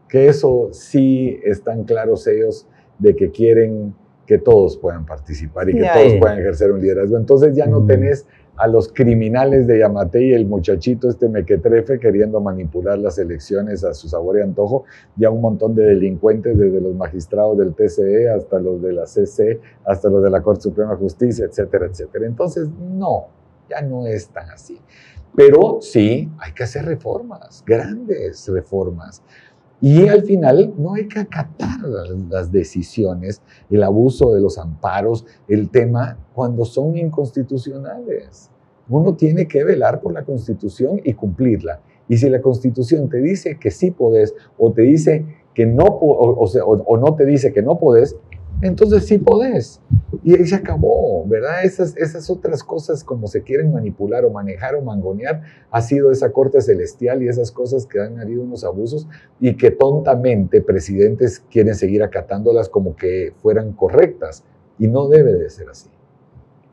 que eso sí están claros ellos de que quieren que todos puedan participar y que todos puedan ejercer un liderazgo. Entonces ya no tenés a los criminales de Yamatei y el muchachito mequetrefe queriendo manipular las elecciones a su sabor y antojo, ya un montón de delincuentes, desde los magistrados del TCE hasta los de la CC, hasta los de la Corte Suprema de Justicia, etcétera, etcétera. Entonces no, ya no es tan así. Pero sí, hay que hacer reformas, grandes reformas. Y al final no hay que acatar las decisiones, el abuso de los amparos, el tema cuando son inconstitucionales. Uno tiene que velar por la Constitución y cumplirla. Y si la Constitución te dice que sí podés o te dice que no, o no te dice que no podés, entonces sí podés. Y ahí se acabó, ¿verdad? Esas otras cosas como se quieren manipular o manejar o mangonear, ha sido esa corte celestial y esas cosas que han habido unos abusos y que tontamente presidentes quieren seguir acatándolas como que fueran correctas. Y no debe de ser así.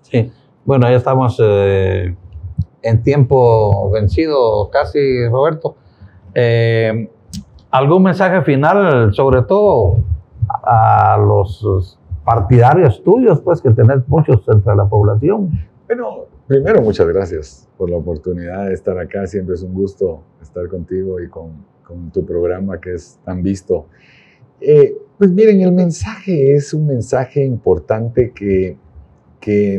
Sí, bueno, ya estamos en tiempo vencido casi, Roberto. ¿Algún mensaje final, sobre todo a los partidarios tuyos, pues, que tenés muchos entre la población? Bueno, primero muchas gracias por la oportunidad de estar acá. Siempre es un gusto estar contigo y con tu programa que es tan visto. Pues miren, el mensaje es un mensaje importante que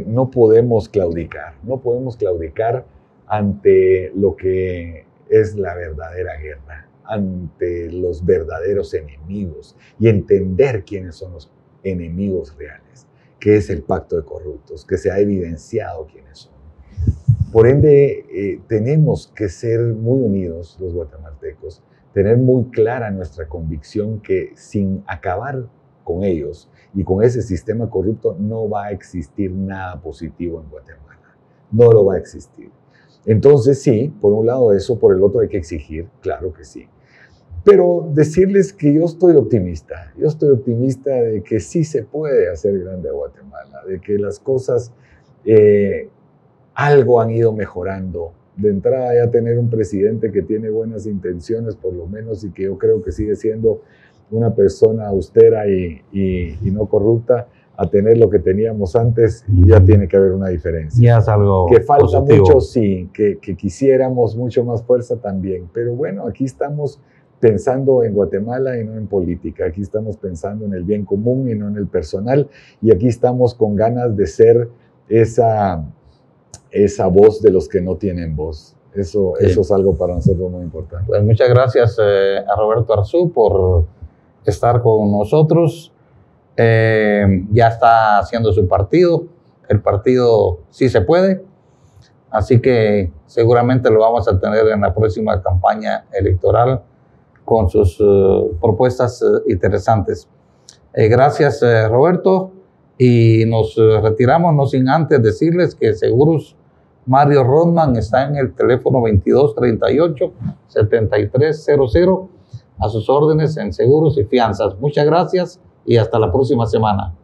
no podemos claudicar. No podemos claudicar ante lo que es la verdadera guerra, ante los verdaderos enemigos y entender quiénes son los enemigos reales, que es el pacto de corruptos, que se ha evidenciado quiénes son. Por ende, tenemos que ser muy unidos los guatemaltecos, tener muy clara nuestra convicción que sin acabar con ellos y con ese sistema corrupto no va a existir nada positivo en Guatemala, no lo va a existir. Entonces sí, por un lado eso, por el otro hay que exigir, claro que sí. Pero decirles que yo estoy optimista de que sí se puede hacer grande a Guatemala, de que las cosas algo han ido mejorando. De entrada ya tener un presidente que tiene buenas intenciones por lo menos y que yo creo que sigue siendo una persona austera y no corrupta, a tener lo que teníamos antes, ya tiene que haber una diferencia. Ya es algo que falta positivo. Mucho, sí, que quisiéramos mucho más fuerza también. Pero bueno, aquí estamos pensando en Guatemala y no en política. Aquí estamos pensando en el bien común y no en el personal. Y aquí estamos con ganas de ser esa voz de los que no tienen voz. Eso es algo para nosotros muy importante. Pues muchas gracias a Roberto Arzú por estar con nosotros. Ya está haciendo su partido, el partido Sí Se Puede, así que seguramente lo vamos a tener en la próxima campaña electoral con sus propuestas interesantes. Gracias, Roberto, y nos retiramos, no sin antes decirles que Seguros Mario Rodman está en el teléfono 2238-7300, a sus órdenes en seguros y fianzas. Muchas gracias y hasta la próxima semana.